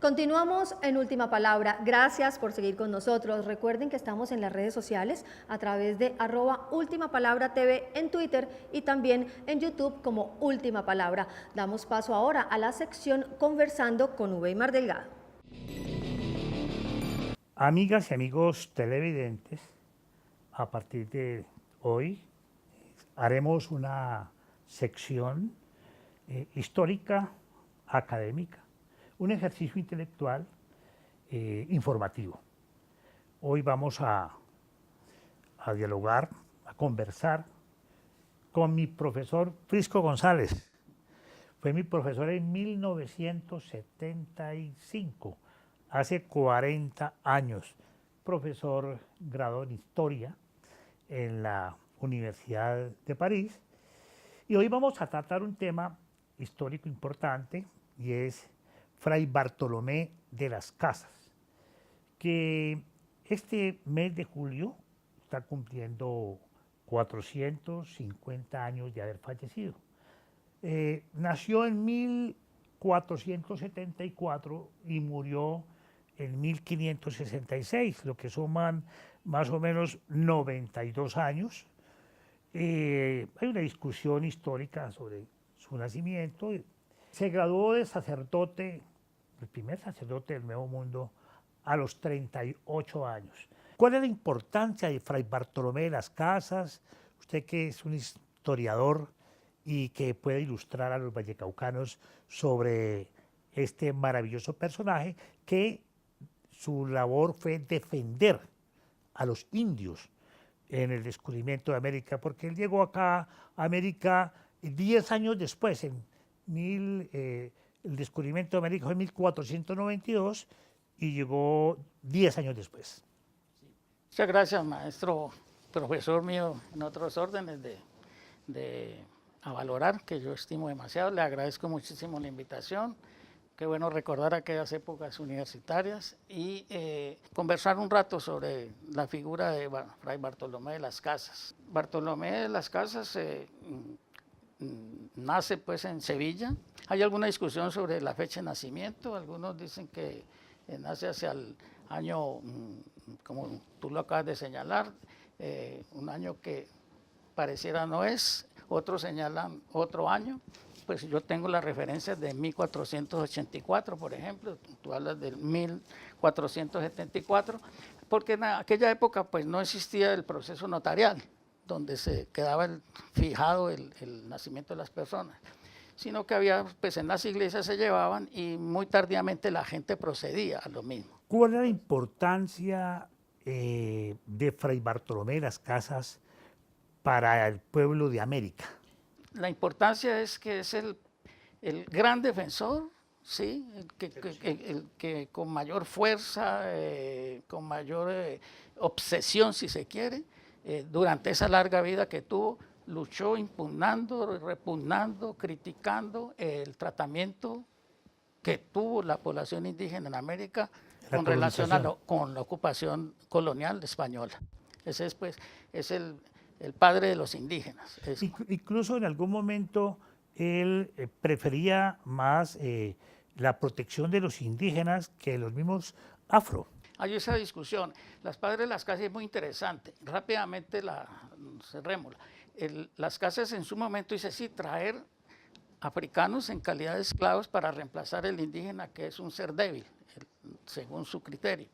Continuamos en Última Palabra. Gracias por seguir con nosotros. Recuerden que estamos en las redes sociales a través de @ultimapalabra.tv en Twitter y también en YouTube como Última Palabra. Damos paso ahora a la sección Conversando con Uweimar Delgado. Amigas y amigos televidentes, a partir de hoy haremos una sección histórica académica, un ejercicio intelectual informativo. Hoy vamos a dialogar, a conversar con mi profesor Prisco González. Fue mi profesor en 1975, hace 40 años, profesor graduado en Historia en la Universidad de París. Y hoy vamos a tratar un tema histórico importante y es Fray Bartolomé de las Casas, que este mes de julio está cumpliendo 450 años de haber fallecido. Nació en 1474 y murió en 1566, lo que suman más o menos 92 años. Hay una discusión histórica sobre su nacimiento. Se graduó de sacerdote, el primer sacerdote del Nuevo Mundo, a los 38 años. ¿Cuál es la importancia de Fray Bartolomé de las Casas? Usted que es un historiador y que puede ilustrar a los vallecaucanos sobre este maravilloso personaje, que su labor fue defender a los indios en el descubrimiento de América, porque él llegó acá a América 10 años después, el descubrimiento de América fue en 1492 y llegó 10 años después. Muchas gracias, maestro, profesor mío en otros órdenes a valorar, que yo estimo demasiado. Le agradezco muchísimo la invitación. Qué bueno recordar aquellas épocas universitarias y conversar un rato sobre la figura de Fray Bartolomé de las Casas. Bartolomé de las Casas nace pues en Sevilla. Hay alguna discusión sobre la fecha de nacimiento. Algunos dicen que nace hacia el año, como tú lo acabas de señalar, un año que pareciera no es. Otros señalan otro año. Pues yo tengo las referencias de 1484, por ejemplo, tú hablas del 1474, porque en aquella época pues no existía el proceso notarial, donde se quedaba fijado el nacimiento de las personas, sino que había, pues en las iglesias se llevaban y muy tardíamente la gente procedía a lo mismo. ¿Cuál es la importancia de Fray Bartolomé de las Casas para el pueblo de América? La importancia es que es el gran defensor, ¿sí? el que con mayor fuerza, con mayor obsesión, si se quiere, durante esa larga vida que tuvo, luchó impugnando, repugnando, criticando el tratamiento que tuvo la población indígena en América con relación con la ocupación colonial española. Ese es, pues, es el padre de los indígenas. Incluso en algún momento él prefería más la protección de los indígenas que los mismos afro. Hay esa discusión. Las Padres de las Casas es muy interesante. Rápidamente cerrémosla. Las Casas en su momento dice sí, traer africanos en calidad de esclavos para reemplazar el indígena, que es un ser débil, según su criterio.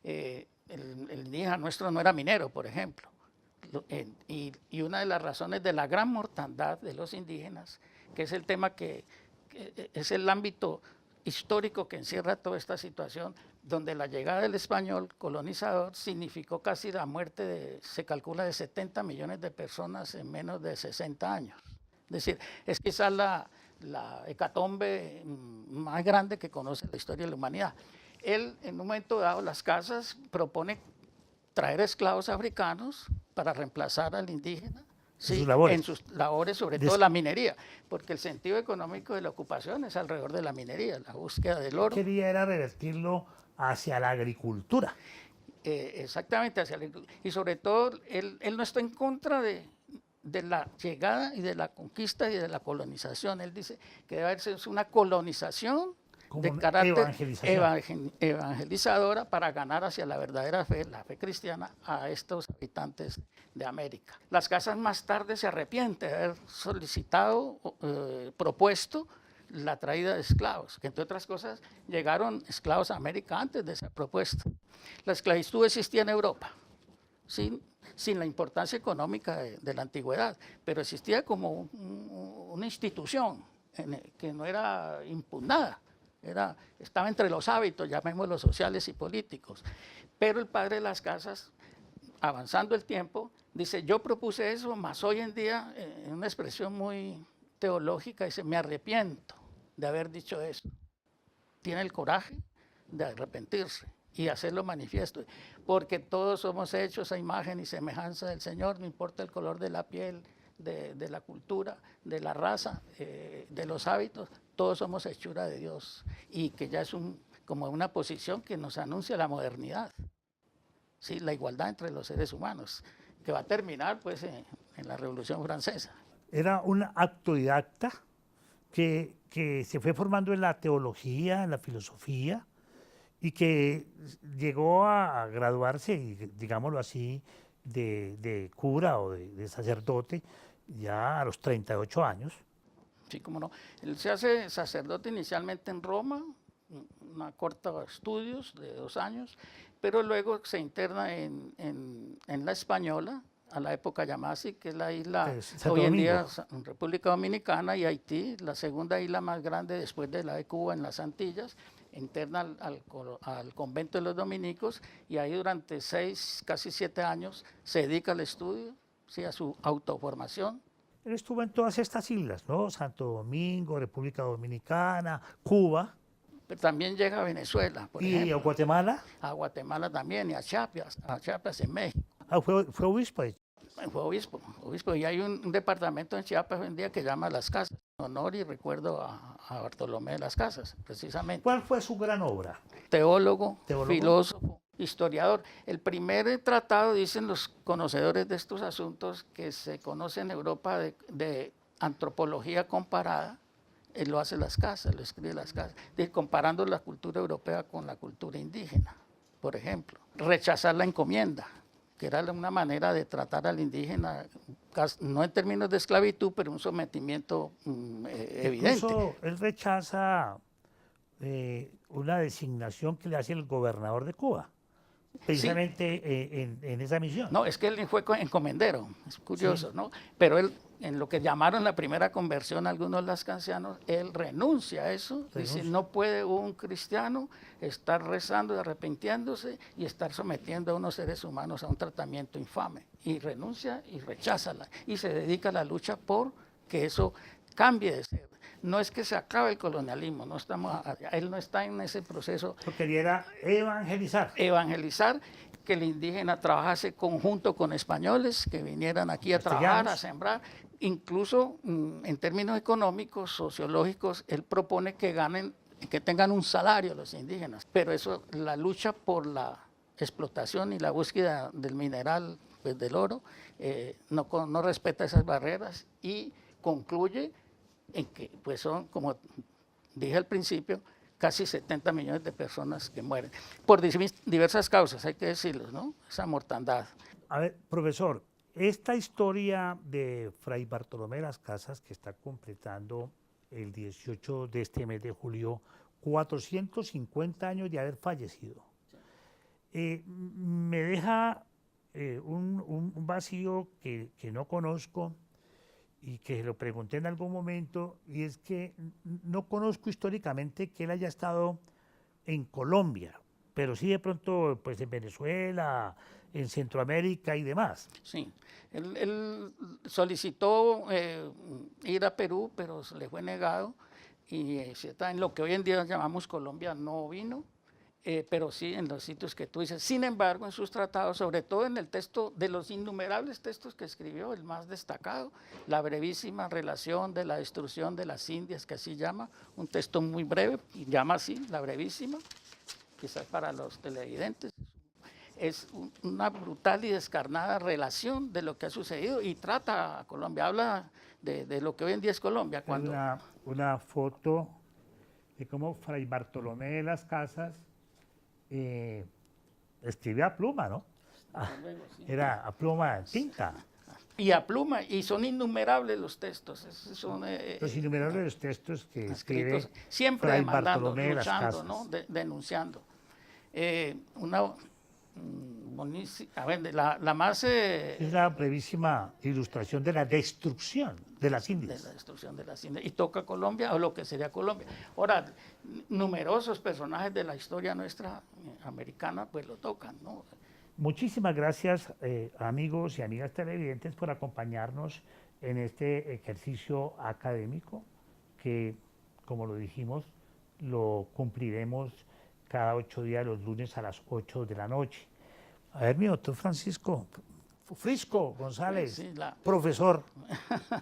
El indígena nuestro no era minero, por ejemplo. Y una de las razones de la gran mortandad de los indígenas, que es el tema que es el ámbito histórico que encierra toda esta situación, donde la llegada del español colonizador significó casi la muerte se calcula de 70 millones de personas en menos de 60 años. Es decir, es quizás la hecatombe más grande que conoce la historia de la humanidad. Él, en un momento dado, Las Casas propone traer esclavos africanos para reemplazar al indígena, ¿sí? En sus labores, sobre todo la minería, porque el sentido económico de la ocupación es alrededor de la minería, la búsqueda del oro. Quería era revertirlo hacia la agricultura. Exactamente, hacia la agricultura. Y sobre todo, él no está en contra de la llegada y de la conquista y de la colonización. Él dice que debe haberse una colonización Como de una carácter evangelización. evangelizadora para ganar hacia la verdadera fe, la fe cristiana, a estos habitantes de América. Las casas más tarde se arrepienten de haber solicitado, propuesto la traída de esclavos, que entre otras cosas llegaron esclavos a América antes de esa propuesta. La esclavitud existía en Europa, sin la importancia económica de la antigüedad, pero existía como una institución que no era impugnada, estaba entre los hábitos, llamémoslos sociales y políticos. Pero el padre de las casas, avanzando el tiempo, dice, yo propuse eso, mas hoy en día, en una expresión muy teológica, dice, me arrepiento de haber dicho eso. Tiene el coraje de arrepentirse y hacerlo manifiesto, porque todos somos hechos a imagen y semejanza del Señor, no importa el color de la piel, de la cultura, de la raza, de los hábitos, todos somos hechura de Dios, y que ya es como una posición que nos anuncia la modernidad, ¿sí? La igualdad entre los seres humanos, que va a terminar pues en la Revolución Francesa. Era un autodidacta que se fue formando en la teología, en la filosofía, y que llegó a graduarse, digámoslo así, de cura o de sacerdote ya a los 38 años. Sí, cómo no. Él se hace sacerdote inicialmente en Roma, una corta estudios de 2 años, pero luego se interna en la Española, a la época llamada así, que es la isla, hoy en día República Dominicana y Haití, la segunda isla más grande después de la de Cuba en las Antillas, interna al convento de los dominicos, y ahí durante 6, casi 7 años se dedica al estudio, ¿sí? A su autoformación. Él estuvo en todas estas islas, ¿no? Santo Domingo, República Dominicana, Cuba. Pero también llega a Venezuela, por ejemplo. ¿Y a Guatemala? A Guatemala también, y a Chiapas en México. Ah, fue obispo. Fue obispo, y hay un departamento en Chiapas hoy en día que llama Las Casas, en honor y recuerdo a Bartolomé de las Casas, precisamente. ¿Cuál fue su gran obra? Teólogo, filósofo, historiador. El primer tratado, dicen los conocedores de estos asuntos, que se conoce en Europa de antropología comparada, él lo hace Las Casas, lo escribe Las Casas, comparando la cultura europea con la cultura indígena, por ejemplo. Rechazar la encomienda, que era una manera de tratar al indígena, no en términos de esclavitud, pero un sometimiento evidente. Incluso él rechaza una designación que le hace el gobernador de Cuba, precisamente sí. en esa misión. No, es que él fue encomendero, es curioso, sí. ¿No? Pero él, en lo que llamaron la primera conversión algunos lascancianos, él renuncia a eso, dice, no puede un cristiano estar rezando y arrepintiéndose y estar sometiendo a unos seres humanos a un tratamiento infame, y renuncia y rechaza, y se dedica a la lucha por que eso cambie de ser. No es que se acabe el colonialismo, él no está en ese proceso. Lo que quería era evangelizar. Evangelizar, que el indígena trabajase conjunto con españoles, que vinieran aquí a trabajar, a sembrar. Incluso en términos económicos, sociológicos, él propone que tengan un salario los indígenas. Pero eso, la lucha por la explotación y la búsqueda del mineral, pues, del oro, no respeta esas barreras y concluye en que pues son, como dije al principio, casi 70 millones de personas que mueren, por diversas causas, hay que decirlo, ¿no? Esa mortandad. A ver, profesor, esta historia de Fray Bartolomé de las Casas, que está completando el 18 de este mes de julio, 450 años de haber fallecido, me deja un vacío que no conozco, y que lo pregunté en algún momento, y es que no conozco históricamente que él haya estado en Colombia, pero sí de pronto pues en Venezuela, en Centroamérica y demás. Sí, él solicitó ir a Perú, pero se le fue negado, y en lo que hoy en día llamamos Colombia no vino, pero sí en los sitios que tú dices. Sin embargo, en sus tratados, sobre todo en el texto, de los innumerables textos que escribió, el más destacado, la brevísima relación de la destrucción de las Indias, que así llama, un texto muy breve, y llama así, la brevísima, quizás para los televidentes, es una brutal y descarnada relación de lo que ha sucedido, y trata a Colombia, habla de lo que hoy en día es Colombia. Una foto de cómo Fray Bartolomé de las Casas escribía a pluma, ¿no? Luego, sí. Era a pluma tinta. Y a pluma, y son innumerables los textos. Son Los innumerables textos que escribe escritos, siempre Fray demandando, Bartolomé de las luchando, Casas. ¿no? Denunciando. Una buenísima, a ver, la más Es la brevísima ilustración de la destrucción de las de Indias. la destrucción de las Indias, y toca Colombia, o lo que sería Colombia. Ahora, numerosos personajes de la historia nuestra americana, pues lo tocan, ¿no? Muchísimas gracias, amigos y amigas televidentes, por acompañarnos en este ejercicio académico que, como lo dijimos, lo cumpliremos cada 8 días, los lunes a las 8 de la noche. A ver, mi doctor Francisco Frisco González, Sí, profesor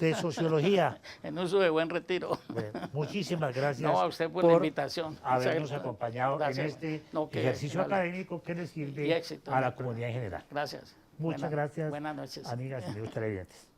de Sociología. en uso de buen retiro. Bueno, muchísimas gracias No, a usted por la invitación. habernos Muchas acompañado gracias. en este No, que- ejercicio dale. académico que le Y sirve éxito a en la el programa. comunidad en general. Gracias. Muchas gracias, Buenas noches. amigas y amigos televidentes.